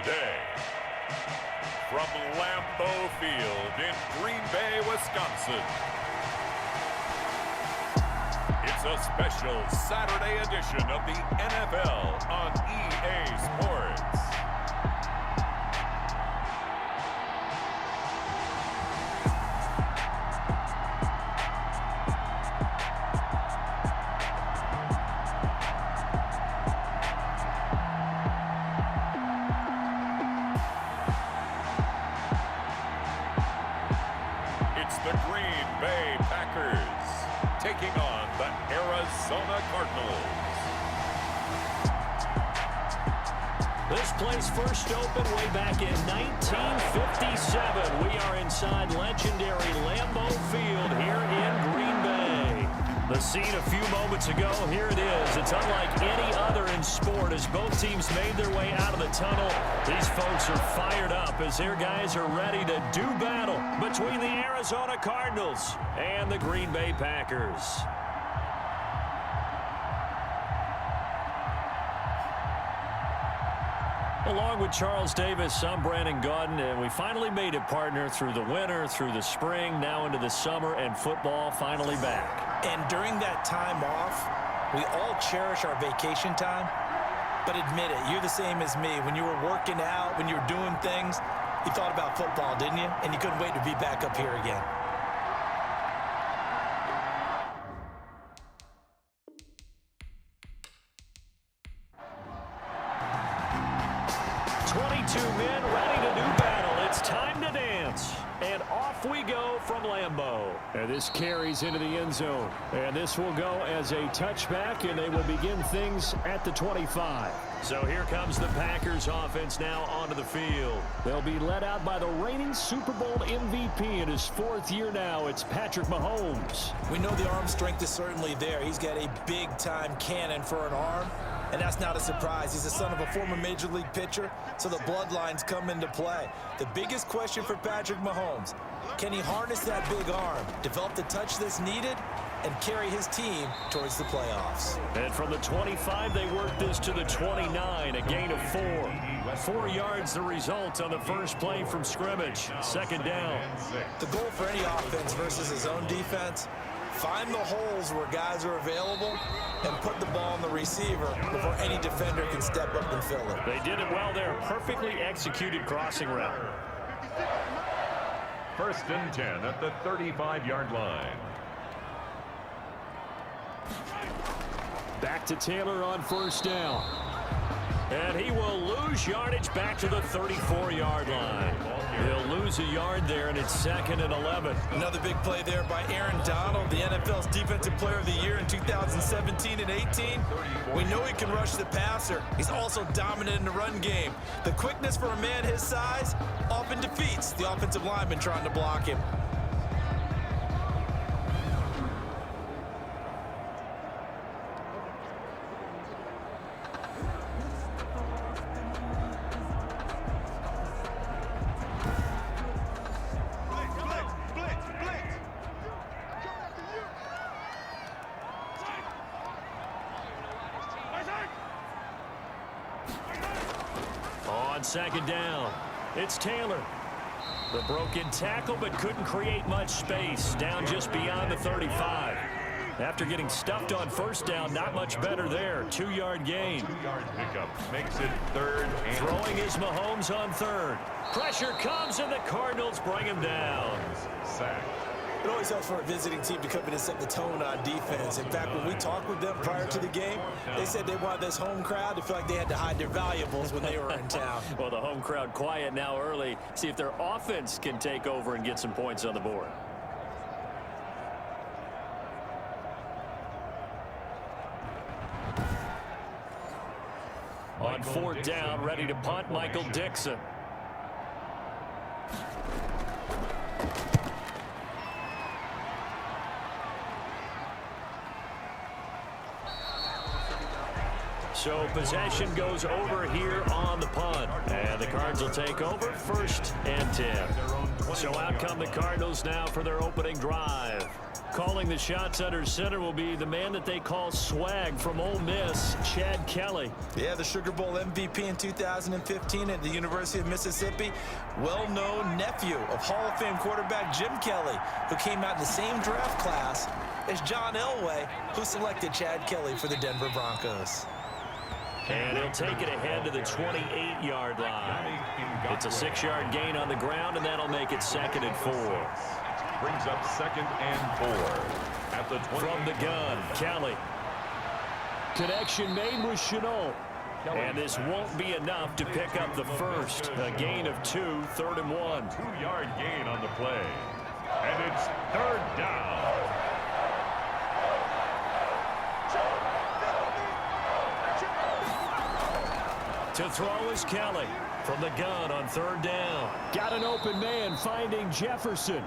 Today, from Lambeau Field in Green Bay, Wisconsin, it's a special Saturday edition of the NFL on EA Sports. It's the Green Bay Packers taking on the Arizona Cardinals. This place first opened way back in 1957. We are inside legendary Lambeau Field here in Green Bay. The scene a few moments ago, here it is. It's unlike any other in sport as both teams made their way out of the tunnel. These folks are fired up as their guys are ready to do battle between the Arizona Cardinals and the Green Bay Packers. Along with Charles Davis, I'm Brandon Gaudin, and we finally made it, partner, through the winter, through the spring, now into the summer, and football finally back. And during that time off, we all cherish our vacation time. But admit it, you're the same as me. When you were working out, when you were doing things, you thought about football, didn't you? And you couldn't wait to be back up here again. Men ready to do battle. It's time to dance. And off we go from Lambeau. And this carries into the end zone. And this will go as a touchback, and they will begin things at the 25. So here comes the Packers offense now onto the field. They'll be led out by the reigning Super Bowl MVP in his fourth year now. It's Patrick Mahomes. We know the arm strength is certainly there. He's got a big-time cannon for an arm. And that's not a surprise. He's the son of a former Major League pitcher, so the bloodlines come into play. The biggest question for Patrick Mahomes, can he harness that big arm, develop the touch that's needed, and carry his team towards the playoffs? And from the 25, they work this to the 29, a gain of 4. 4 yards the result on the first play from scrimmage. Second down. The goal for any offense versus his own defense, find the holes where guys are available and put the ball on the receiver before any defender can step up and fill it. They did it well there. Perfectly executed crossing route. First and 10 at the 35-yard line. Back to Taylor on first down. And he will lose yardage back to the 34-yard line. He'll lose a yard there, and it's second and 11. Another big play there by Aaron Donald, the NFL's Defensive Player of the Year in 2017 and 18. We know he can rush the passer. He's also dominant in the run game. The quickness for a man his size often defeats the offensive lineman trying to block him. On second down, it's Taylor. The broken tackle, but couldn't create much space. Down just beyond the 35. After getting stuffed on first down, not much better there. 2-yard gain. 2-yard pickup makes it third and Throwing is Mahomes on third. Pressure comes, and the Cardinals bring him down. sack. It always helps for a visiting team to come in and set the tone on defense. In fact, when we talked with them prior to the game, they said they wanted this home crowd to feel like they had to hide their valuables when they were in town. Well, the home crowd quiet now early. See if their offense can take over and get some points on the board. On fourth down, ready to punt, Michael Dixon. So possession goes over here on the punt. And the Cards will take over 1st and 10. So out come the Cardinals now for their opening drive. Calling the shots under center will be the man that they call Swag from Ole Miss, Chad Kelly. Yeah, the Sugar Bowl MVP in 2015 at the University of Mississippi. Well-known nephew of Hall of Fame quarterback Jim Kelly, who came out in the same draft class as John Elway, who selected Chad Kelly for the Denver Broncos. And he'll take it ahead to the 28-yard line. It's a 6-yard gain on the ground, and that'll make it 2nd and 4. Brings up 2nd and 4 at the 20. From the gun, Kelly. Connection made with Chenault. And this won't be enough to pick up the first. A gain of 2, 3rd and 1. 2-yard gain on the play. And it's 3rd down. To throw is Kelly from the gun on 3rd down. Got an open man finding Jefferson.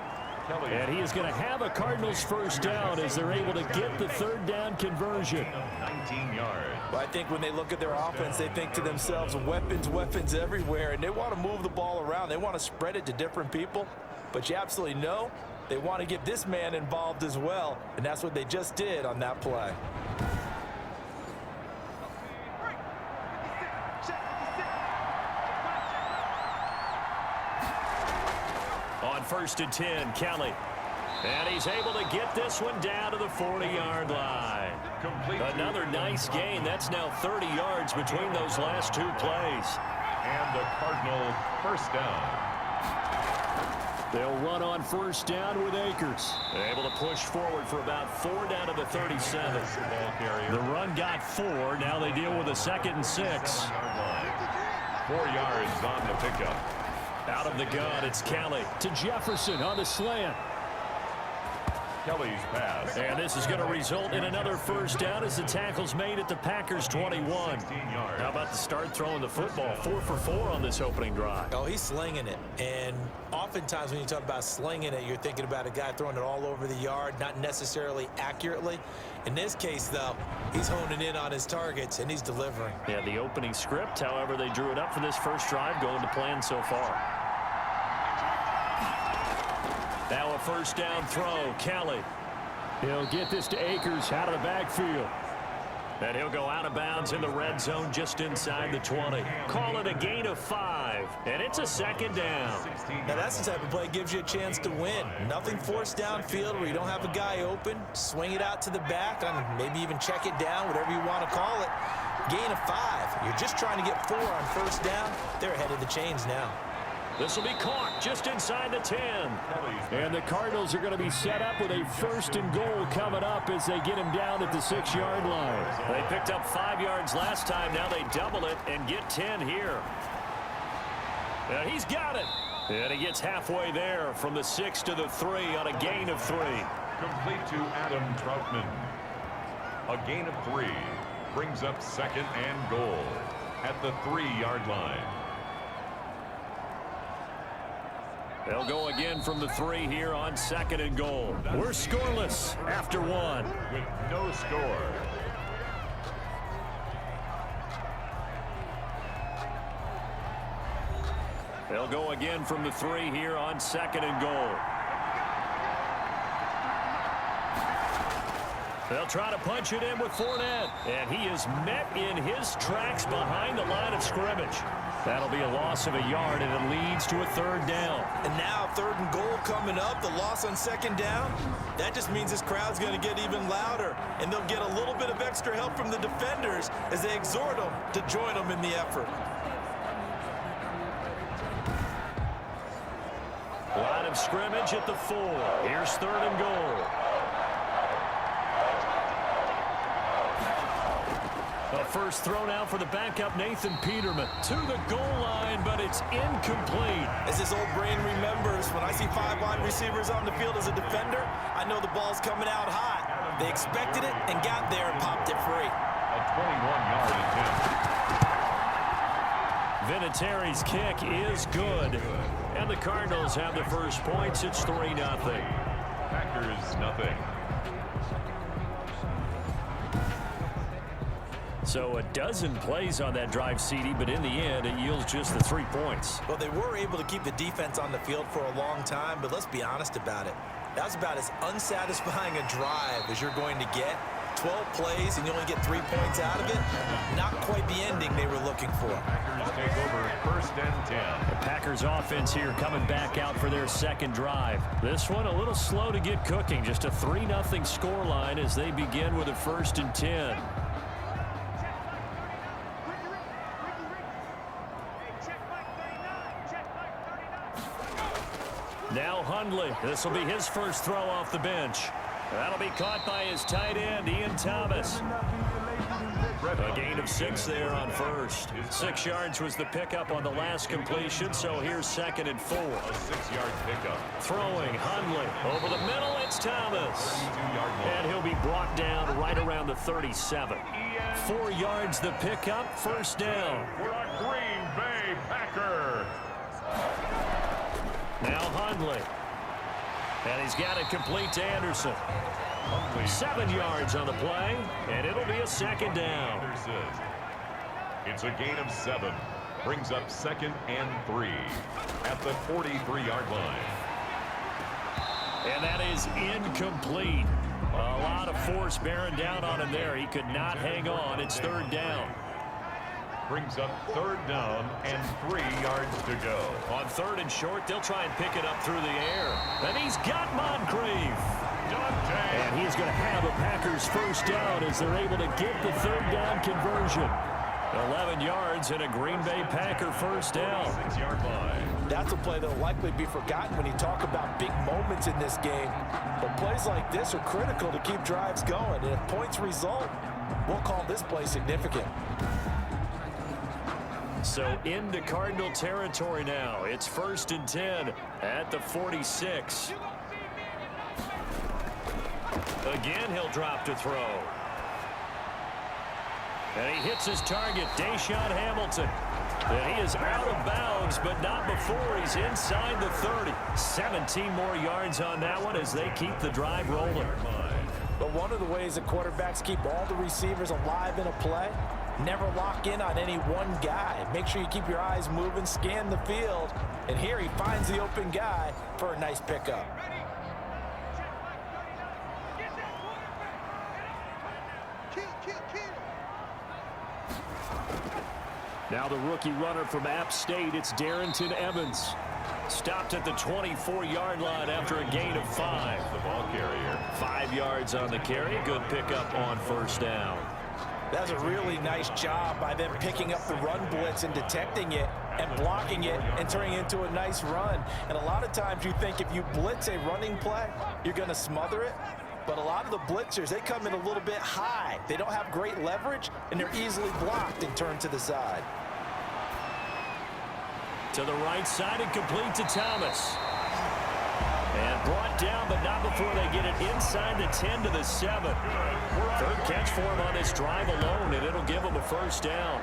And he is going to have a Cardinals first down as they're able to get the 3rd down conversion. 19 yards. Well, I think when they look at their offense, they think to themselves, weapons everywhere, and they want to move the ball around. They want to spread it to different people. But you absolutely know they want to get this man involved as well, and that's what they just did on that play. On 1st and 10, Kelly. And he's able to get this one down to the 40-yard line. Another nice gain. That's now 30 yards between those last 2 plays. And the Cardinal first down. They'll run on 1st down with Akers. They're able to push forward for about 4 down to the 37. The run got 4. Now they deal with a 2nd and 6. 4 yards on the pickup. Out of the gun, it's Kelly to Jefferson on the slant. Kelly's pass. And this is going to result in another first down as the tackle's made at the Packers' 21. How about the start throwing the football? 4 for 4 on this opening drive. Oh, he's slinging it. And oftentimes when you talk about slinging it, you're thinking about a guy throwing it all over the yard, not necessarily accurately. In this case, though, he's honing in on his targets, and he's delivering. Yeah, the opening script, however, they drew it up for this first drive going to plan so far. Now a first down throw, Kelly. He'll get this to Akers out of the backfield. And he'll go out of bounds in the red zone just inside the 20. Call it a gain of 5, and it's a 2nd down. Now that's the type of play that gives you a chance to win. Nothing forced downfield where you don't have a guy open. Swing it out to the back, maybe even check it down, whatever you want to call it. Gain of 5. You're just trying to get 4 on first down. They're ahead of the chains now. This will be caught just inside the 10. And the Cardinals are going to be set up with a 1st and goal coming up as they get him down at the 6-yard line. They picked up 5 yards last time. Now they double it and get 10 here. And he's got it. And he gets halfway there from the 6 to the 3 on a gain of 3. Complete to Adam Troutman. A gain of 3 brings up 2nd and goal at the 3-yard line. They'll go again from the 3 here on 2nd and goal. We're scoreless after 1. With no score. They'll go again from the 3 here on 2nd and goal. They'll try to punch it in with Fournette. And he is met in his tracks behind the line of scrimmage. That'll be a loss of a yard, and it leads to a 3rd down. And now 3rd and goal coming up, the loss on 2nd down. That just means this crowd's going to get even louder, and they'll get a little bit of extra help from the defenders as they exhort them to join them in the effort. Line of scrimmage at the 4. Here's 3rd and goal. A first throw now for the backup, Nathan Peterman. To the goal line, but it's incomplete. As his old brain remembers, when I see 5 wide receivers on the field as a defender, I know the ball's coming out high. They expected it and got there and popped it free. A 21-yard attempt. Vinatieri's kick is good. And the Cardinals have the first points. It's 3-0. Packers 0. So a dozen plays on that drive, CD, but in the end, it yields just the 3 points. Well, they were able to keep the defense on the field for a long time, but let's be honest about it. That was about as unsatisfying a drive as you're going to get. 12 plays and you only get 3 points out of it. Not quite the ending they were looking for. Packers take over 1st and 10. The Packers offense here coming back out for their second drive. This one a little slow to get cooking. Just a 3-0 scoreline as they begin with a 1st and 10. Now Hundley. This will be his first throw off the bench. That'll be caught by his tight end, Ian Thomas. A gain of 6 there on first. 6 yards was the pickup on the last completion, so here's 2nd and 4. A 6-yard pickup. Throwing Hundley. Over the middle, it's Thomas. 32-yard line. And he'll be brought down right around the 37. 4 yards the pickup, 1st down. For a Green Bay Packer. Now Hundley. And he's got it complete to Anderson. 7 yards on the play, and it'll be a 2nd down. It's a gain of 7. Brings up 2nd and 3 at the 43-yard line. And that is incomplete. A lot of force bearing down on him there. He could not hang on. It's 3rd down. Brings up 3rd down and 3 yards to go. On 3rd and short, they'll try and pick it up through the air. And he's got Moncrief. And he's going to have a Packers 1st down as they're able to get the 3rd down conversion. 11 yards and a Green Bay Packer 1st down. 6-yard line. That's a play that will likely be forgotten when you talk about big moments in this game. But plays like this are critical to keep drives going. And if points result, we'll call this play significant. So into Cardinal territory now. It's 1st and 10 at the 46. Again, he'll drop to throw. And he hits his target, Deshaun Hamilton. And he is out of bounds, but not before he's inside the 30. 17 more yards on that one as they keep the drive rolling. But one of the ways that quarterbacks keep all the receivers alive in a play, never lock in on any one guy. Make sure you keep your eyes moving, scan the field. And here he finds the open guy for a nice pickup. Now the rookie runner from App State, it's Darrington Evans. Stopped at the 24-yard line after a gain of 5. The ball carrier. 5 yards on the carry. Good pickup on 1st down. That's a really nice job by them picking up the run blitz and detecting it and blocking it and turning it into a nice run. And a lot of times you think if you blitz a running play, you're going to smother it. But a lot of the blitzers, they come in a little bit high. They don't have great leverage, and they're easily blocked and turned to the side. To the right side and complete to Thomas. And brought down, but not before they get it inside the 10 to the 7. 3rd catch for him on this drive alone, and it'll give him a 1st down.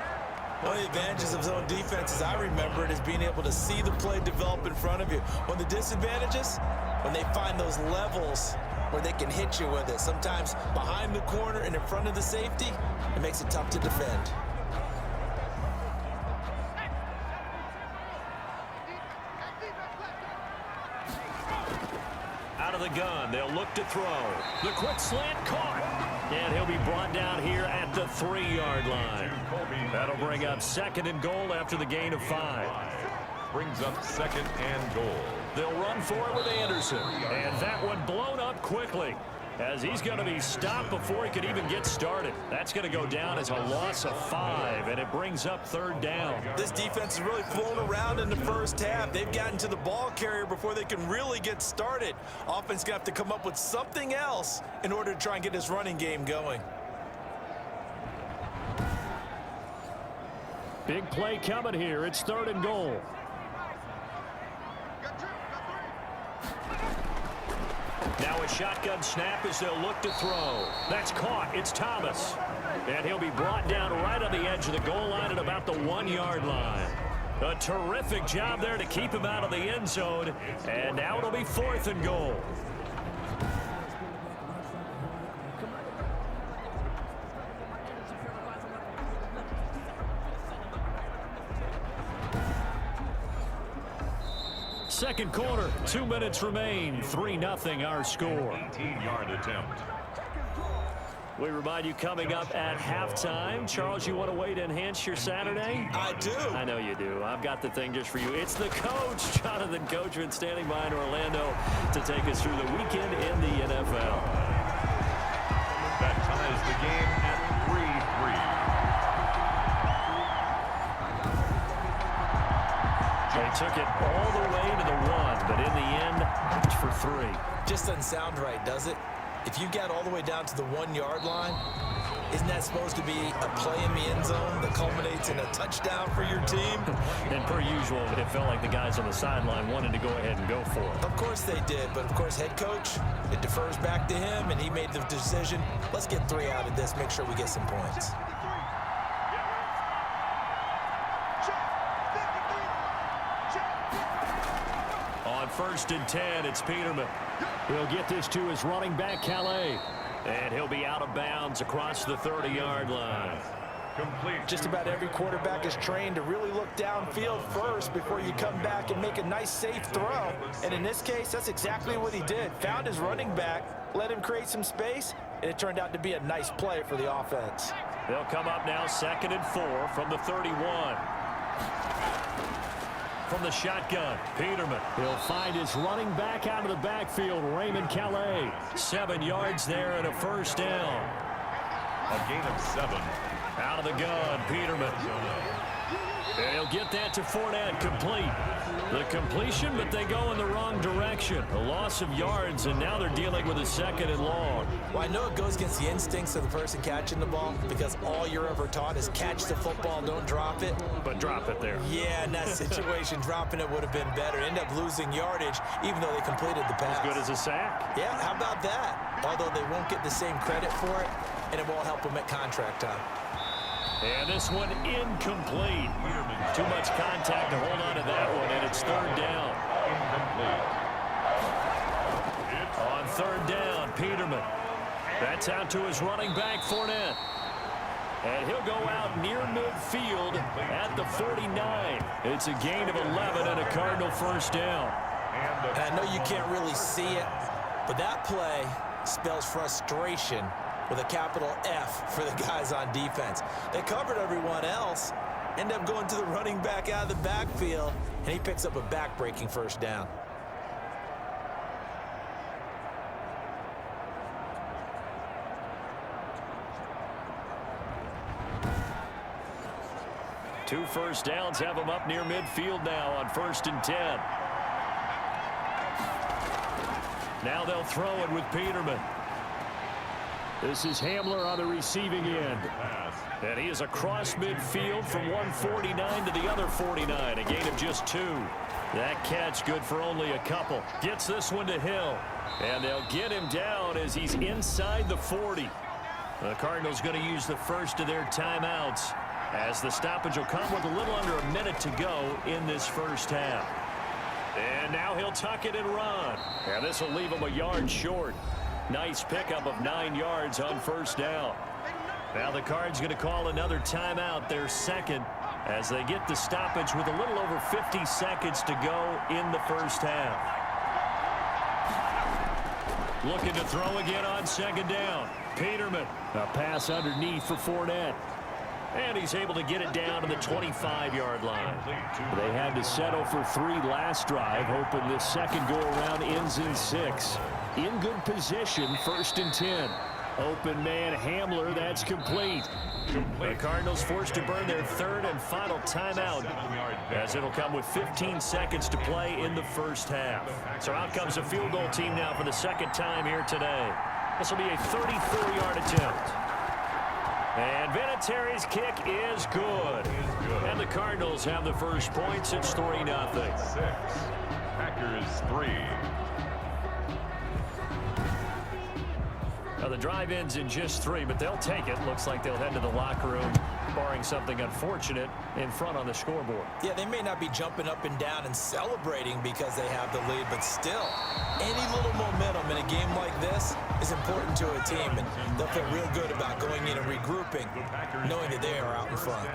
One of the advantages of zone defense, as I remember it, is being able to see the play develop in front of you. One of the disadvantages, when they find those levels where they can hit you with it. Sometimes behind the corner and in front of the safety, it makes it tough to defend. Out of the gun, they'll look to throw. The quick slant caught. And he'll be brought down here at the 3-yard line. That'll bring up 2nd and goal after the gain of 5. Brings up 2nd and goal. They'll run for it with Anderson. And that one blown up quickly as he's going to be stopped before he could even get started. That's going to go down as a loss of 5, and it brings up 3rd down. This defense has really flown around in the 1st half. They've gotten to the ball carrier before they can really get started. Offense going to have to come up with something else in order to try and get this running game going. Big play coming here. It's 3rd and goal. Now a shotgun snap as they'll look to throw. That's caught. It's Thomas. And he'll be brought down right on the edge of the goal line at about the 1-yard line. A terrific job there to keep him out of the end zone. And now it'll be 4th and goal. Second quarter, 2 minutes remain. 3-0 our score. 18-yard attempt. We remind you coming up at halftime. Charles, you want a way to enhance your Saturday? I do. I know you do. I've got the thing just for you. It's the coach, Jonathan Coachman, standing by in Orlando to take us through the weekend in the NFL. That ties the game at 3-3. They took it all the way to the 1, but in the end, it's for 3. Just doesn't sound right, does it? If you get all the way down to the 1-yard line, isn't that supposed to be a play in the end zone that culminates in a touchdown for your team? And per usual, it felt like the guys on the sideline wanted to go ahead and go for it. Of course they did, but of course head coach, it defers back to him, and he made the decision. Let's get 3 out of this, make sure we get some points. On 1st and 10, it's Peterman. He'll get this to his running back, Calais. And he'll be out of bounds across the 30-yard line. Complete. Just about every quarterback is trained to really look downfield first before you come back and make a nice, safe throw. And in this case, that's exactly what he did. Found his running back, let him create some space, and it turned out to be a nice play for the offense. They'll come up now 2nd and 4 from the 31. From the shotgun, Peterman. He'll find his running back out of the backfield, Raymond Calais. 7 yards there and a 1st down. A gain of 7. Out of the gun, Peterman. And he'll get that to Fournette, complete. The completion, but they go in the wrong direction. A loss of yards, and now they're dealing with a 2nd and long. Well, I know it goes against the instincts of the person catching the ball because all you're ever taught is catch the football, don't drop it. But drop it there. Yeah, in that situation, dropping it would have been better. End up losing yardage, even though they completed the pass. As good as a sack. Yeah, how about that? Although they won't get the same credit for it, and it won't help them at contract time. And this one incomplete. Too much contact to hold on to that one, and it's 3rd down. On 3rd down, Peterman. That's out to his running back, Fournette. And he'll go out near midfield at the 49. It's a gain of 11 and a Cardinal 1st down. And I know you can't really see it, but that play spells frustration with a capital F for the guys on defense. They covered everyone else, end up going to the running back out of the backfield, and he picks up a back-breaking 1st down. Two 1st downs have him up near midfield now on 1st and 10. Now they'll throw it with Peterman. This is Hamler on the receiving end. And he is across midfield from 149 to the other 49. A gain of just 2. That catch good for only a couple. Gets this one to Hill. And they'll get him down as he's inside the 40. The Cardinals going to use the first of their timeouts, as the stoppage will come with a little under a minute to go in this 1st half. And now he'll tuck it and run. And this will leave him a yard short. Nice pickup of 9 yards on 1st down. Now the Cards going to call another timeout, their 2nd, as they get the stoppage with a little over 50 seconds to go in the 1st half. Looking to throw again on 2nd down. Peterman. A pass underneath for Fournette. And he's able to get it down to the 25-yard line. They had to settle for 3 last drive, hoping this 2nd go-around ends in 6. In good position, 1st and 10. Open man Hamler, that's complete. The Cardinals forced to burn their 3rd and final timeout, as it'll come with 15 seconds to play in the 1st half. So out comes a field goal team now for the 2nd time here today. This will be a 34-yard attempt. And Vinatieri's kick is good. And the Cardinals have the first points. It's 3-0. Packers 3. Now the drive ends in just 3, but they'll take it. Looks like they'll head to the locker room, barring something unfortunate in front on the scoreboard. Yeah, they may not be jumping up and down and celebrating because they have the lead, but still, any little momentum in a game like this is important to a team, and they'll feel real good about going in and regrouping, knowing that they are out in front.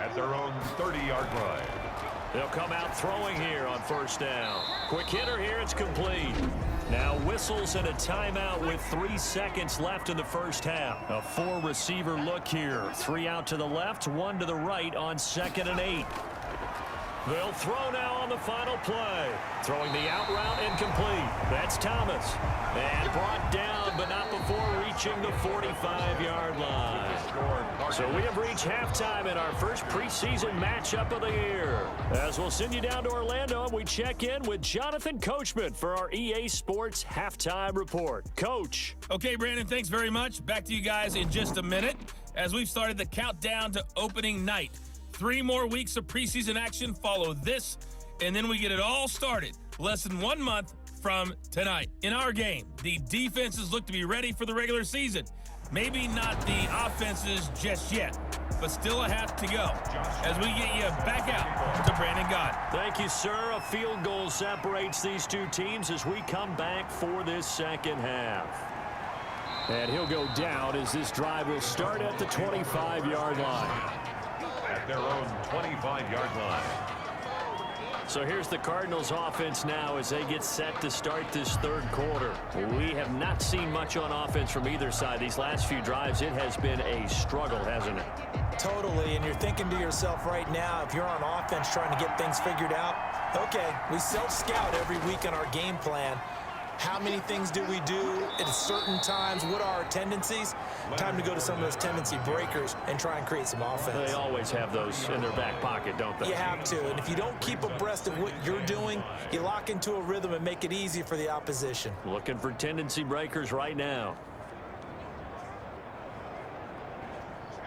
At their own 30-yard line. They'll come out throwing here on first down. Quick hitter here, it's complete. Now whistles and a timeout with 3 seconds left in the first half. A 4-receiver look here. 3 out to the left, 1 to the right on 2nd and 8. They'll throw now on the final play. Throwing the out route incomplete. That's Thomas. And brought down, but not before reaching the 45-yard line. So we have reached halftime in our first preseason matchup of the year. As we'll send you down to Orlando, and we check in with Jonathan Coachman for our EA Sports Halftime Report. Coach. Okay, Brandon, thanks very much. Back to you guys in just a minute as we've started the countdown to opening night. 3 more weeks of preseason action follow this, and then we get it all started less than 1 month from tonight. In our game, the defenses look to be ready for the regular season. Maybe not the offenses just yet, but still a half to go as we get you back out to Brandon Gott. Thank you, sir. A field goal separates these two teams as we come back for this second half. And he'll go down as this drive will start at the 25-yard line. At their own 25-yard line. So here's the Cardinals offense now as they get set to start this third quarter. We have not seen much on offense from either side. These last few drives, it has been a struggle, hasn't it? Totally, and you're thinking to yourself right now, if you're on offense trying to get things figured out, okay, we self-scout every week on our game plan. How many things do we do at certain times? What are our tendencies? Time to go to some of those tendency breakers and try and create some offense. They always have those in their back pocket, don't they? You have to, and if you don't keep abreast of what you're doing, you lock into a rhythm and make it easy for the opposition. Looking for tendency breakers right now.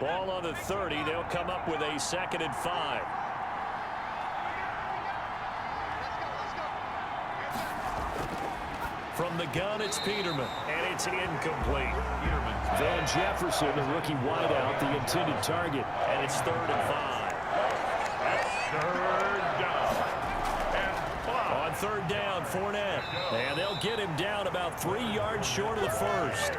Ball on the 30. They'll come up with a 2nd and 5. From the gun, it's Peterman, and it's incomplete. Van Jefferson, the rookie wideout, the intended target, and it's 3rd and 5. Third down. And 5. On 3rd down, Fournette, and they'll get him down about 3 yards short of the first.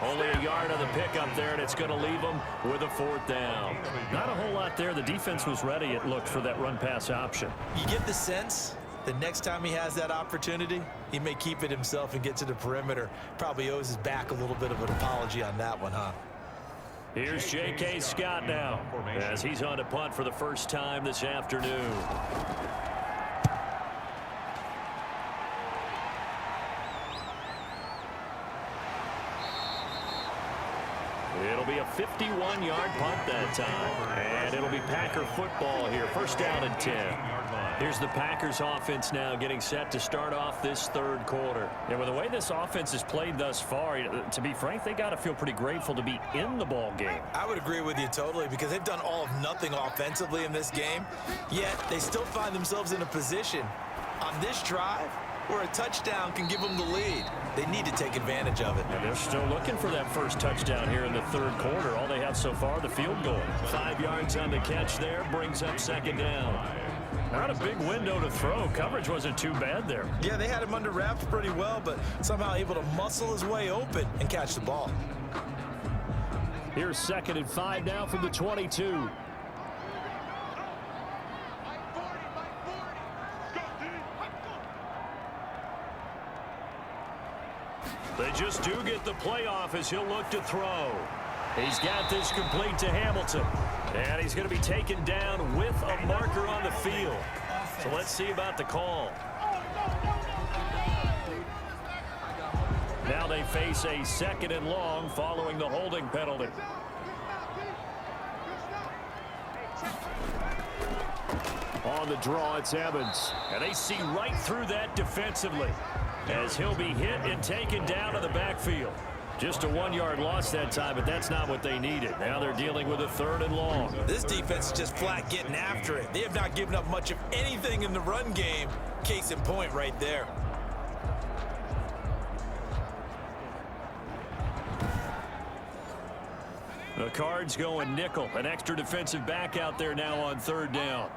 Only a yard on the pickup there, and it's going to leave them with a 4th down. Not a whole lot there. The defense was ready, it looked, for that run-pass option. You get the sense the next time he has that opportunity, he may keep it himself and get to the perimeter. Probably owes his back a little bit of an apology on that one, huh? Here's J.K. Scott now as he's on to punt for the first time this afternoon. It'll be a 51-yard punt that time, and it'll be Packer football here. 1st down and 10. Here's the Packers offense now getting set to start off this third quarter. And with the way this offense has played thus far, to be frank, they got to feel pretty grateful to be in the ball game. I would agree with you totally because they've done all of nothing offensively in this game, yet they still find themselves in a position on this drive where a touchdown can give them the lead. They need to take advantage of it. And they're still looking for that first touchdown here in the third quarter. All they have so far, the field goal. 5 yards on the catch there, brings up 2nd down. Not a big window to throw. Coverage wasn't too bad there. Yeah, they had him under wraps pretty well, but somehow able to muscle his way open and catch the ball. Here's 2nd and 5 now from the 22. They just do get the playoff as he'll look to throw. He's got this complete to Hamilton. And he's going to be taken down with a marker on the field. So let's see about the call. Now they face a 2nd and long following the holding penalty. On the draw, it's Evans. And they see right through that defensively as he'll be hit and taken down to the backfield. Just a 1-yard loss that time, but that's not what they needed. Now they're dealing with a 3rd and long. This defense is just flat getting after it. They have not given up much of anything in the run game. Case in point right there. The Cards going nickel. An extra defensive back out there now on 3rd down.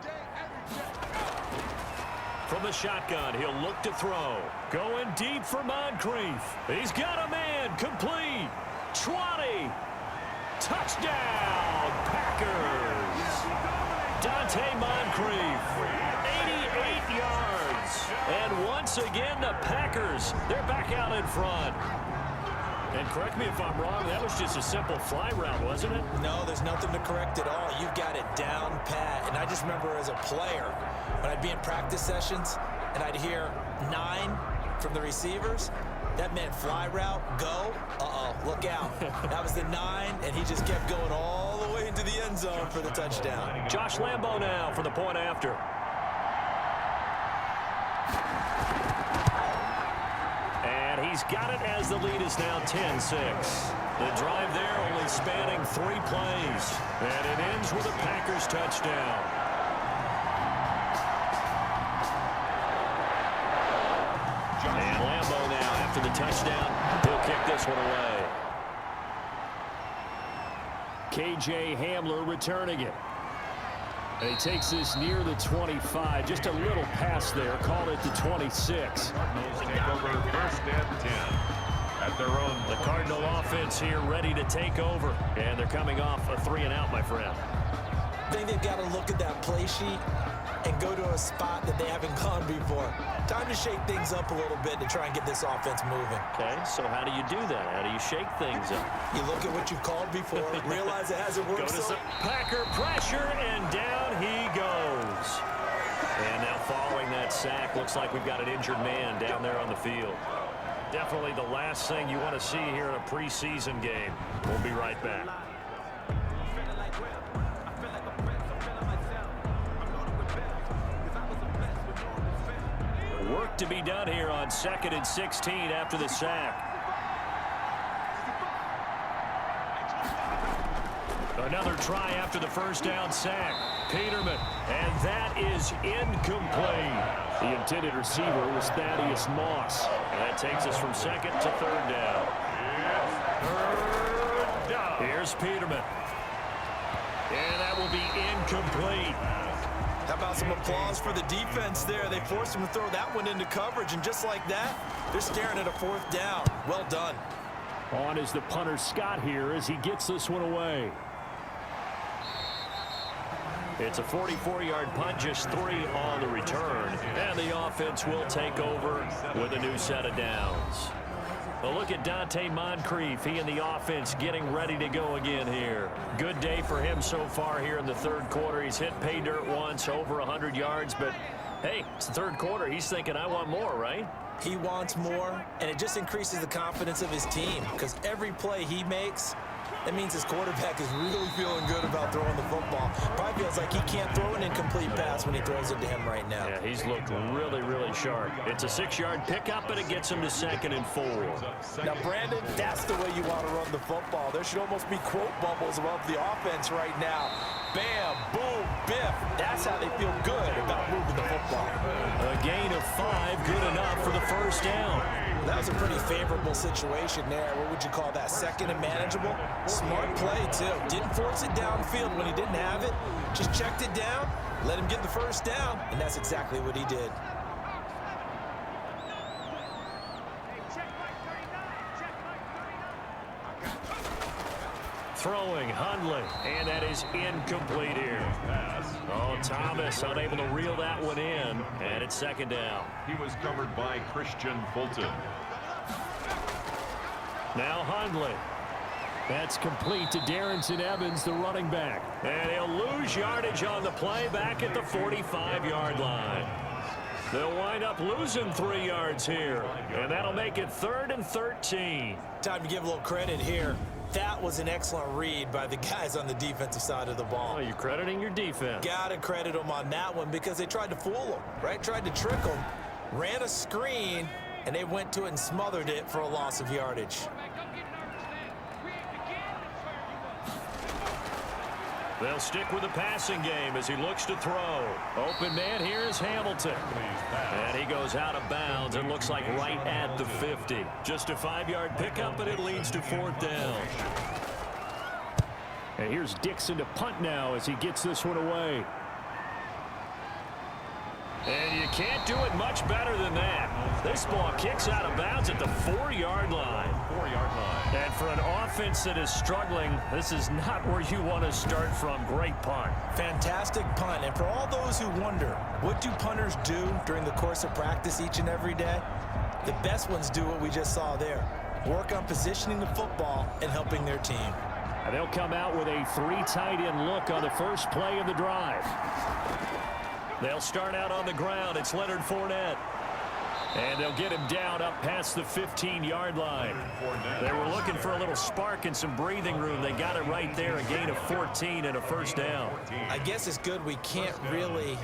From the shotgun, he'll look to throw. Going deep for Moncrief. He's got a man. Complete. 20. Touchdown, Packers. Dante Moncrief. yards. And once again, the Packers, they're back out in front. And correct me if I'm wrong, that was just a simple fly route, wasn't it? No, there's nothing to correct at all. You've got it down pat. And I just remember as a player, when I'd be in practice sessions and I'd hear 9 from the receivers, that meant fly route, go, look out. That was the 9, and he just kept going all the way into the end zone for the touchdown. Josh Lambo now for the point after. And he's got it as the lead is now 10-6. The drive there only spanning 3 plays. And it ends with a Packers touchdown. And Lambo now after the touchdown. He'll kick this one away. K.J. Hamler returning it. And he takes this near the 25. Just a little pass there. Called it the 26. Cardinals take over 1st and 10 at their own. The Cardinal offense here ready to take over. And they're coming off a 3-and-out, my friend. I think they've got to look at that play sheet and go to a spot that they haven't gone before. Time to shake things up a little bit to try and get this offense moving. Okay, so how do you do that? How do you shake things up? You look at what you've called before, realize it hasn't worked. Go to some Packer pressure, and down he goes. And now following that sack, looks like we've got an injured man down there on the field. Definitely the last thing you want to see here in a preseason game. We'll be right back. Work to be done here on 2nd and 16 after the sack. Another try after the first down sack. Peterman, and that is incomplete. The intended receiver was Thaddeus Moss. And that takes us from 2nd to 3rd down. Here's Peterman. And that will be incomplete. How about some applause for the defense there? They forced him to throw that one into coverage, and just like that, they're staring at a 4th down. Well done. On is the punter Scott here as he gets this one away. It's a 44-yard punt, just 3 on the return, and the offense will take over with a new set of downs. A look at Dante Moncrief. He and the offense getting ready to go again here. Good day for him so far here in the 3rd quarter. He's hit pay dirt once, over 100 yards, but hey, it's the 3rd quarter. He's thinking, I want more, right? He wants more, and it just increases the confidence of his team because every play he makes, that means his quarterback is really feeling good about throwing the football. Probably feels like he can't throw an incomplete pass when he throws it to him right now. Yeah, he's looked really, really sharp. It's a 6-yard pickup, and it gets him to 2nd and 4. Now, Brandon, that's the way you want to run the football. There should almost be quote bubbles above the offense right now. Bam, boom, biff. That's how they feel good about moving the football. A gain of 5, good enough for the 1st down. That was a pretty favorable situation there. What would you call that? 2nd and manageable? Smart play, too. Didn't force it downfield when he didn't have it. Just checked it down, let him get the 1st down, and that's exactly what he did. Throwing Hundley, and that is incomplete here. Oh, Thomas unable to reel that one in, and it's 2nd down. He was covered by Christian Fulton. Now Hundley. That's complete to Darrington Evans, the running back. And he'll lose yardage on the play back at the 45-yard line. They'll wind up losing 3 yards here, and that'll make it 3rd and 13. Time to give a little credit here. That was an excellent read by the guys on the defensive side of the ball. Oh, you're crediting your defense. Gotta credit them on that one because they tried to fool them, right? Tried to trick them, ran a screen, and they went to it and smothered it for a loss of yardage. They'll stick with the passing game as he looks to throw. Open man here is Hamilton. And he goes out of bounds. It looks like right at the 50. Just a 5-yard pickup, and it leads to 4th down. And here's Dixon to punt now as he gets this one away. And you can't do it much better than that. This ball kicks out of bounds at the 4-yard line. 4-yard line. And for an offense that is struggling, this is not where you want to start from. Great punt. Fantastic punt. And for all those who wonder, what do punters do during the course of practice each and every day? The best ones do what we just saw there. Work on positioning the football and helping their team. And they'll come out with a 3 tight end look on the first play of the drive. They'll start out on the ground. It's Leonard Fournette. And they'll get him down up past the 15-yard line. They were looking for a little spark and some breathing room. They got it right there, a gain of 14 and a first down. I guess it's good we can't really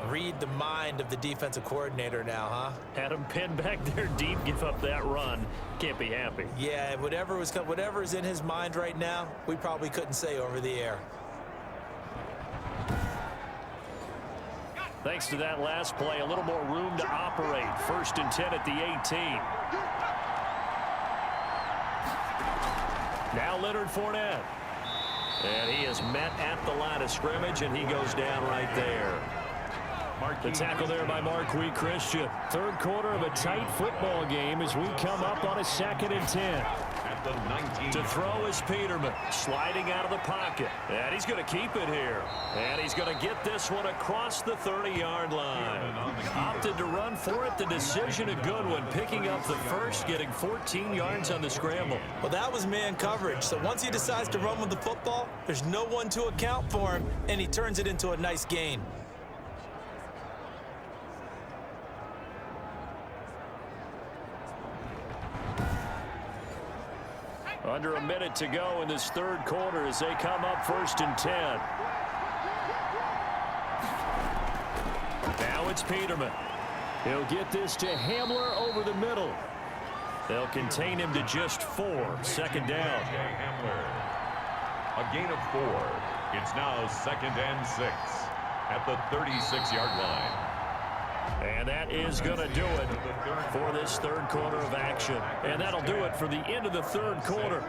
read the mind of the defensive coordinator now, huh? Had him pinned back there deep, give up that run. Can't be happy. Yeah, whatever is in his mind right now, we probably couldn't say over the air. Thanks to that last play, a little more room to operate. 1st and 10 at the 18. Now Leonard Fournette. And he is met at the line of scrimmage, and he goes down right there. The tackle there by Marquis Christian. 3rd quarter of a tight football game as we come up on a 2nd and 10. To throw is Peterman, sliding out of the pocket. And he's going to keep it here. And he's going to get this one across the 30-yard line. Opted to run for it. The decision a good one, picking up the first, getting 14 yards on the scramble. Well, that was man coverage. So once he decides to run with the football, there's no one to account for him, and he turns it into a nice gain. Under a minute to go in this 3rd quarter as they come up 1st and 10. Now it's Peterman. He'll get this to Hamler over the middle. They'll contain him to just 4. 2nd down. A gain of 4. It's now 2nd and 6 at the 36-yard line. And that is going to do it for this 3rd quarter of action. And that'll do it for the end of the 3rd quarter.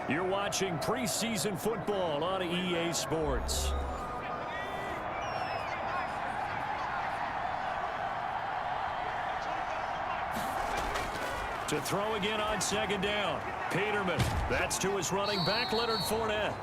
You're watching preseason football on EA Sports. To throw again on 2nd down. Peterman. That's to his running back, Leonard Fournette.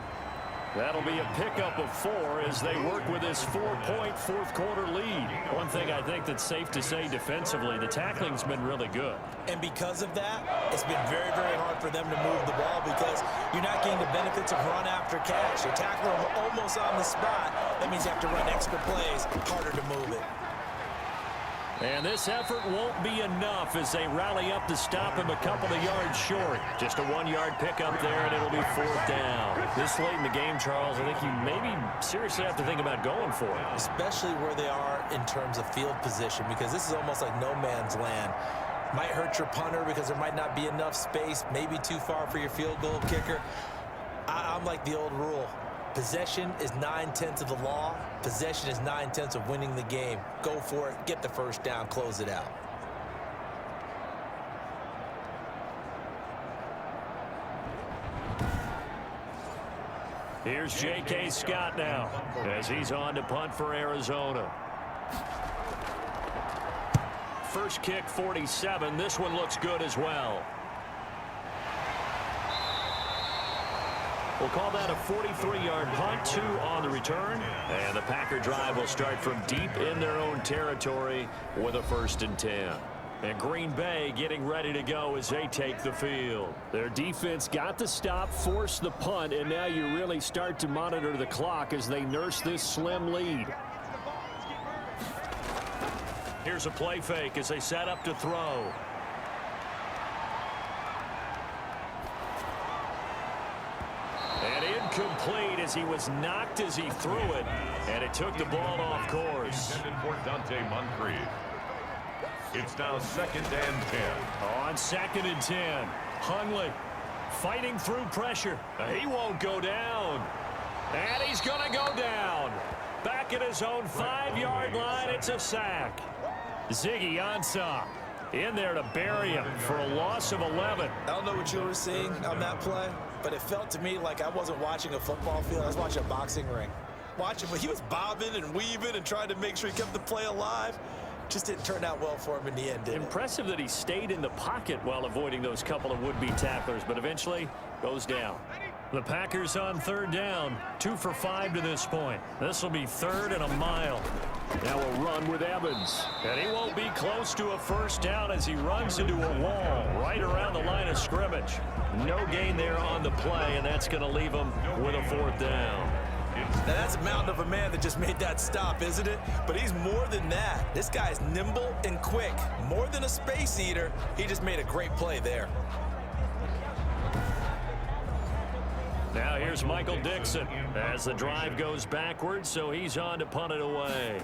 That'll be a pickup of 4 as they work with this 4-point 4th quarter lead. One thing I think that's safe to say defensively, the tackling's been really good. And because of that, it's been very, very hard for them to move the ball because you're not getting the benefits of run after catch. You're tackling them almost on the spot. That means you have to run extra plays, harder to move it. And this effort won't be enough as they rally up to stop him a couple of yards short. Just a 1-yard pickup there, and it'll be 4th down. This late in the game, Charles, I think you maybe seriously have to think about going for it. Especially where they are in terms of field position, because this is almost like no man's land. Might hurt your punter because there might not be enough space, maybe too far for your field goal kicker. I'm like the old rule. Possession is 9/10 of the law. Possession is 9/10 of winning the game. Go for it. Get the first down. Close it out. Here's J.K. Scott now as he's on to punt for Arizona. First kick, 47. This one looks good as well. We'll call that a 43-yard punt, 2 on the return. And the Packer drive will start from deep in their own territory with a 1st and 10. And Green Bay getting ready to go as they take the field. Their defense got the stop, forced the punt, and now you really start to monitor the clock as they nurse this slim lead. Here's a play fake as they set up to throw. And incomplete as he was knocked as he threw it, and it took the ball off course. Intended for Dante Moncrief. It's now 2nd and 10. On 2nd and 10, Hundley fighting through pressure. He won't go down. And he's going to go down. Back at his own 5-yard line, it's a sack. Ziggy Ansah in there to bury him for a loss of 11. I don't know what you were seeing on that play, but it felt to me like I wasn't watching a football field. I was watching a boxing ring. Watching, but he was bobbing and weaving and trying to make sure he kept the play alive. Just didn't turn out well for him in the end, did it? Impressive that he stayed in the pocket while avoiding those couple of would-be tacklers, but eventually goes down. The Packers on third down, 2 for 5 to this point. This will be third and a mile. Now a run with Evans. And he won't be close to a first down as he runs into a wall right around the line of scrimmage. No gain there on the play, and that's going to leave him with a fourth down. Now that's a mountain of a man that just made that stop, isn't it? But he's more than that. This guy's nimble and quick. More than a space eater, he just made a great play there. Now here's Michael Dixon as the drive goes backwards, so he's on to punt it away.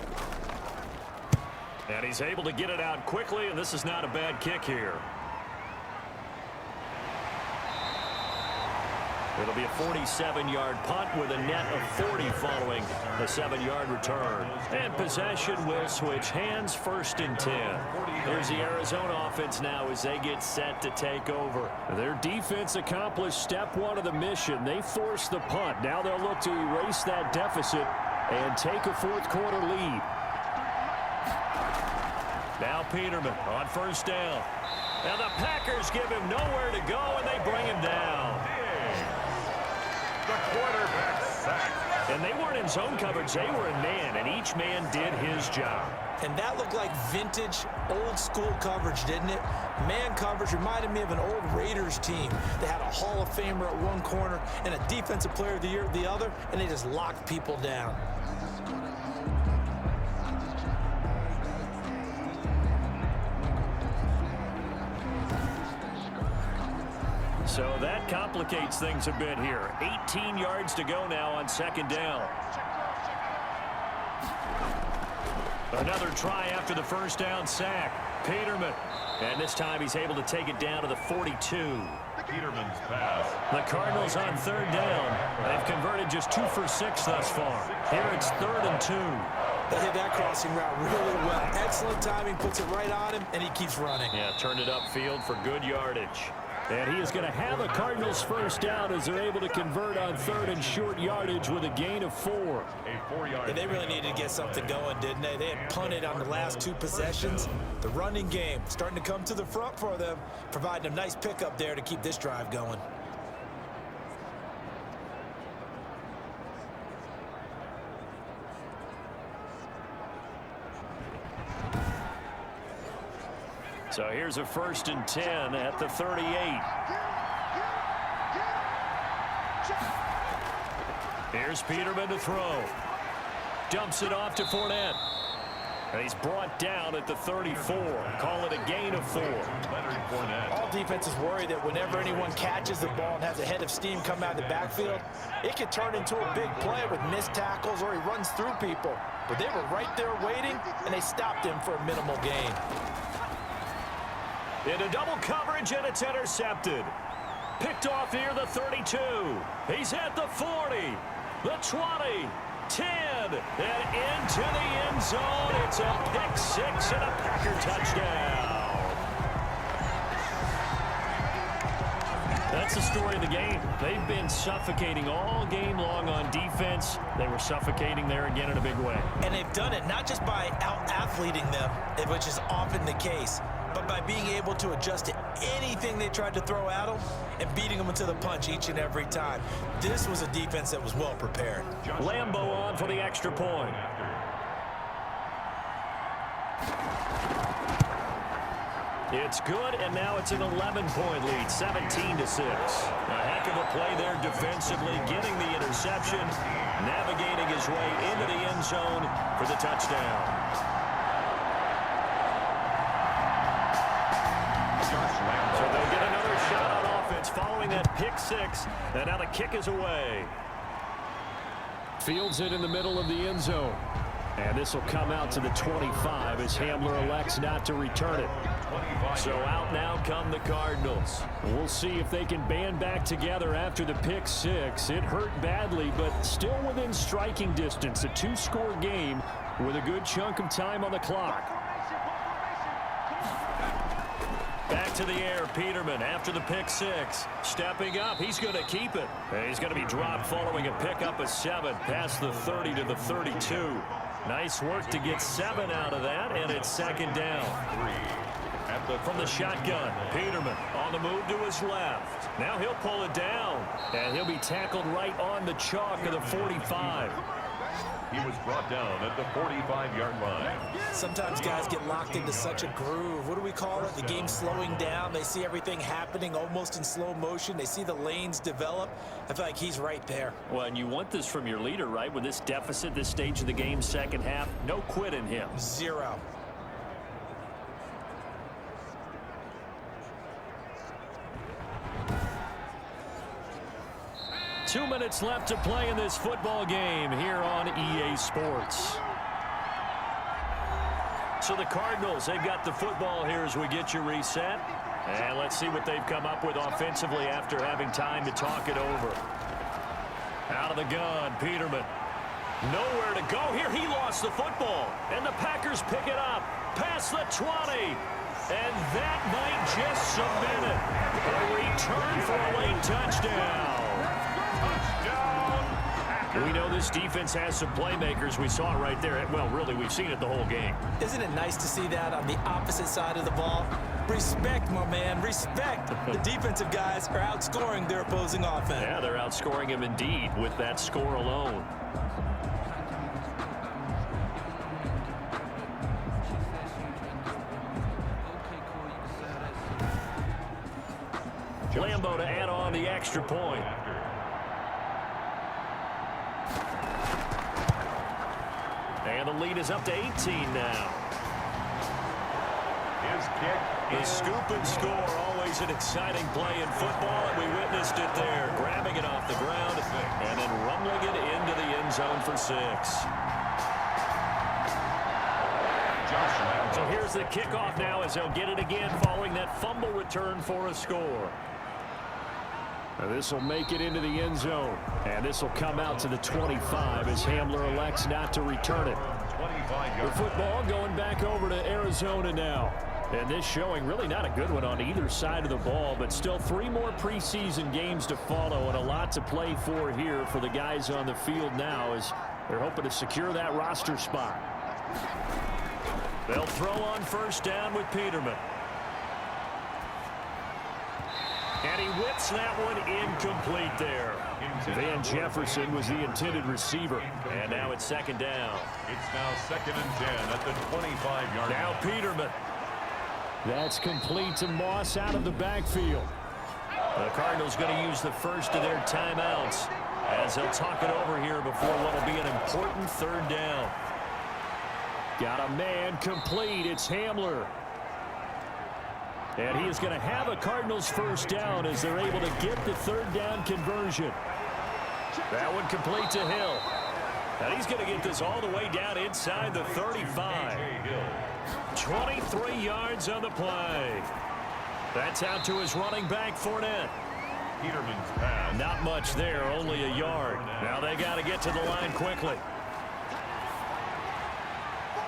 And he's able to get it out quickly, and this is not a bad kick here. It'll be a 47-yard punt with a net of 40 following a 7-yard return. And possession will switch hands, 1st and 10. Here's the Arizona offense now as they get set to take over. Their defense accomplished step 1 of the mission. They forced the punt. Now they'll look to erase that deficit and take a 4th quarter lead. Now Peterman on 1st down. Now the Packers give him nowhere to go, and they bring him down. The quarterback sacked. And they weren't in zone coverage. They were in man, and each man did his job. And that looked like vintage, old-school coverage, didn't it? Man coverage reminded me of an old Raiders team. They had a Hall of Famer at one corner and a Defensive Player of the Year at the other, and they just locked people down. So that complicates things a bit here. 18 yards to go now on 2nd down. Another try after the 1st down sack. Peterman. And this time he's able to take it down to the 42. Peterman's pass. The Cardinals on 3rd down. They've converted just 2 for 6 thus far. Here it's 3rd and 2. They hit that crossing route really well. Excellent timing, puts it right on him, and he keeps running. Yeah, turned it upfield for good yardage. And he is going to have a Cardinals 1st down as they're able to convert on 3rd and short yardage with a gain of 4. A 4-yard. Yeah, they really needed to get something going, didn't they? They had punted on the last 2 possessions. The running game starting to come to the front for them, providing a nice pickup there to keep this drive going. So here's a 1st and 10 at the 38. Here's Peterman to throw. Dumps it off to Fournette. And he's brought down at the 34. Call it a gain of 4. All defenses worry that whenever anyone catches the ball and has a head of steam come out of the backfield, it could turn into a big play with missed tackles or he runs through people. But they were right there waiting, and they stopped him for a minimal gain. Into double coverage, and it's intercepted. Picked off near the 32. He's at the 40, the 20, 10, and into the end zone. It's a pick 6 and a Packer touchdown. That's the story of the game. They've been suffocating all game long on defense. They were suffocating there again in a big way. And they've done it not just by out-athleting them, which is often the case, but by being able to adjust to anything they tried to throw at them and beating them into the punch each and every time. This was a defense that was well prepared. Lambeau on for the extra point. It's good, and now it's an 11-point lead, 17-6. A heck of a play there defensively, getting the interception, navigating his way into the end zone for the touchdown. So they'll get another shot on offense following that pick 6, and now the kick is away. Fields it in the middle of the end zone. And this will come out to the 25 as Hamler elects not to return it. So out now come the Cardinals. We'll see if they can band back together after the pick 6. It hurt badly, but still within striking distance. A 2-score game with a good chunk of time on the clock. Back to the air, Peterman after the pick 6. Stepping up, he's going to keep it. And he's going to be dropped following a pickup of 7 past the 30 to the 32. Nice work to get 7 out of that, and it's second down. From the shotgun, Peterman on the move to his left. Now he'll pull it down, and he'll be tackled right on the chalk of the 45. He was brought down at the 45-yard line. Sometimes guys get locked into such a groove. What do we call it? The game's slowing down. They see everything happening almost in slow motion. They see the lanes develop. I feel like he's right there. Well, and you want this from your leader, right? With this deficit, this stage of the game, second half, no quit in him. 0. 2 minutes left to play in this football game here on EA Sports. So the Cardinals, they've got the football here as we get you reset. And let's see what they've come up with offensively after having time to talk it over. Out of the gun, Peterman. Nowhere to go here. He lost the football. And the Packers pick it up. Past the 20. And that might just cement it. A return for a late touchdown. We know this defense has some playmakers. We saw it right there. Well, really, we've seen it the whole game. Isn't it nice to see that on the opposite side of the ball? Respect, my man, respect. The defensive guys are outscoring their opposing offense. Yeah, they're outscoring him indeed with that score alone. Lambo to add on the extra point. And the lead is up to 18 now. His kick. The scoop and score, always an exciting play in football, and we witnessed it there. Grabbing it off the ground and then rumbling it into the end zone for 6. So here's the kickoff now as they'll get it again following that fumble return for a score. This will make it into the end zone, and this will come out to the 25 as Hamler elects not to return it. The football going back over to Arizona now. And this showing really not a good one on either side of the ball, but still 3 more preseason games to follow and a lot to play for here for the guys on the field now as they're hoping to secure that roster spot. They'll throw on first down with Peterman. And he whips that one incomplete there. Van Jefferson was the intended receiver. And now it's second down. It's now 2nd and 10 at the 25-yard line. Now Peterman. That's complete to Moss out of the backfield. The Cardinals going to use the first of their timeouts as they'll talk it over here before what will be an important 3rd down. Got a man complete. It's Hamler. And he is going to have a Cardinals first down as they're able to get the 3rd down conversion. That one complete to Hill. And he's going to get this all the way down inside the 35. 23 yards on the play. That's out to his running back, Fournette. Peterman's pass. Not much there, only a yard. Now they got to get to the line quickly.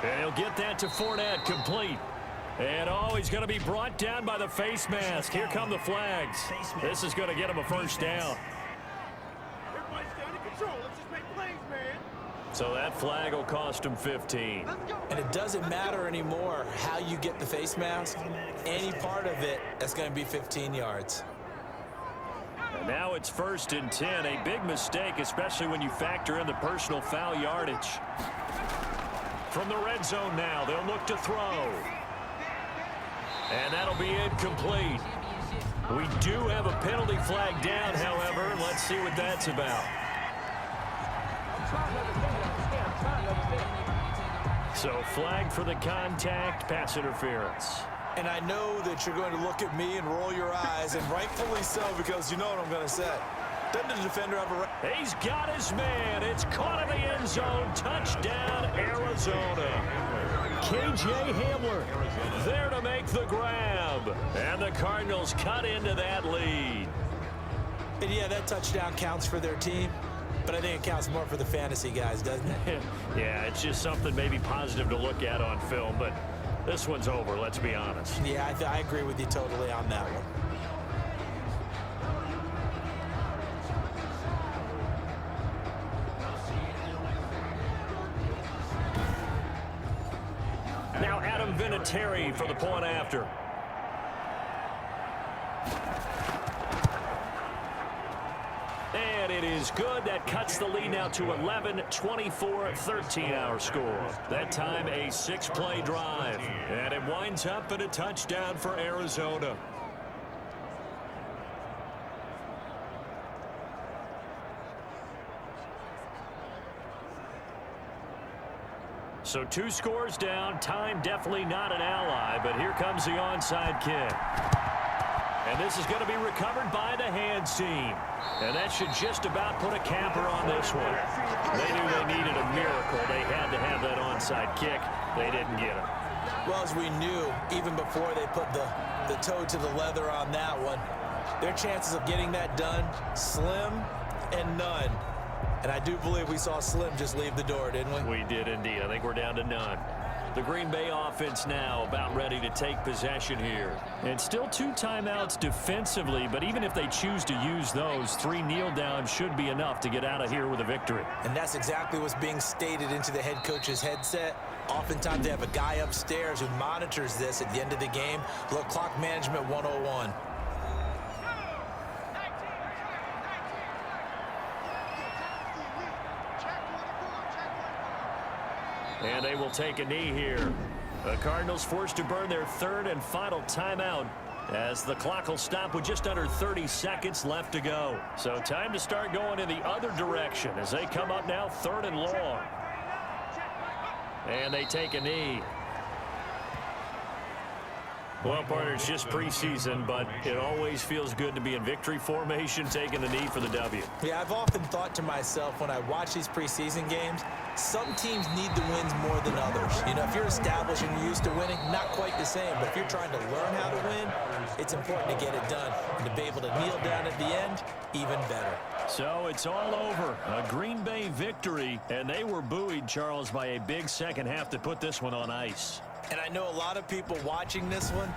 And he'll get that to Fournette, complete. And oh, he's going to be brought down by the face mask. Here come the flags. This is going to get him a first down. Everybody's down in control. Let's just make plays, man. So that flag will cost him 15. And it doesn't matter anymore how you get the face mask. Any part of it, that's going to be 15 yards. And now it's 1st and 10. A big mistake, especially when you factor in the personal foul yardage. From the red zone now, they'll look to throw. And that'll be incomplete. We do have a penalty flag down, however. Let's see what that's about. So flag for the contact, pass interference. And I know that you're going to look at me and roll your eyes, and rightfully so, because you know what I'm going to say. Doesn't the defender have a right? He's got his man. It's caught in the end zone. Touchdown, Arizona. K.J. Hamler there to make the grab. And the Cardinals cut into that lead. And yeah, that touchdown counts for their team, but I think it counts more for the fantasy guys, doesn't it? Yeah, it's just something maybe positive to look at on film, but this one's over, let's be honest. Yeah, I agree with you totally on that one. Kevin Vinatieri for the point after. And it is good. That cuts the lead now to 11, 24-13 our score. That time a 6-play drive. And it winds up in a touchdown for Arizona. So 2 scores down. Time definitely not an ally, but here comes the onside kick. And this is going to be recovered by the hands team. And that should just about put a capper on this one. They knew they needed a miracle. They had to have that onside kick. They didn't get it. Well, as we knew, even before they put the toe to the leather on that one, their chances of getting that done, slim and none. And I do believe we saw Slim just leave the door, didn't we? We did indeed. I think we're down to none. The Green Bay offense now about ready to take possession here. And still 2 timeouts defensively, but even if they choose to use those, 3 kneel downs should be enough to get out of here with a victory. And that's exactly what's being stated into the head coach's headset. Oftentimes they have a guy upstairs who monitors this at the end of the game. A little clock management 101. And they will take a knee here. The Cardinals forced to burn their 3rd and final timeout as the clock will stop with just under 30 seconds left to go. So time to start going in the other direction as they come up now 3rd and long. And they take a knee. Well, partner, it's just preseason, but it always feels good to be in victory formation, taking a knee for the W. Yeah, I've often thought to myself when I watch these preseason games, some teams need the wins more than others. You know, if you're established and you're used to winning, not quite the same. But if you're trying to learn how to win, it's important to get it done. And to be able to kneel down at the end, even better. So it's all over. A Green Bay victory, and they were buoyed, Charles, by a big second half to put this one on ice. And I know a lot of people watching this one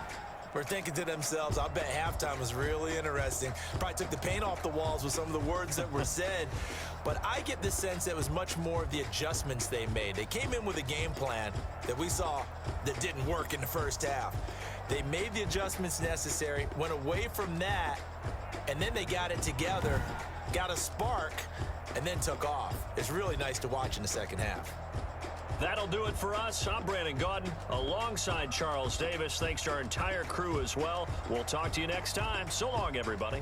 were thinking to themselves, I bet halftime was really interesting. Probably took the paint off the walls with some of the words that were said. But I get the sense that it was much more of the adjustments they made. They came in with a game plan that we saw that didn't work in the first half. They made the adjustments necessary, went away from that, and then they got it together, got a spark, and then took off. It's really nice to watch in the second half. That'll do it for us. I'm Brandon Gaudin alongside Charles Davis. Thanks to our entire crew as well. We'll talk to you next time. So long, everybody.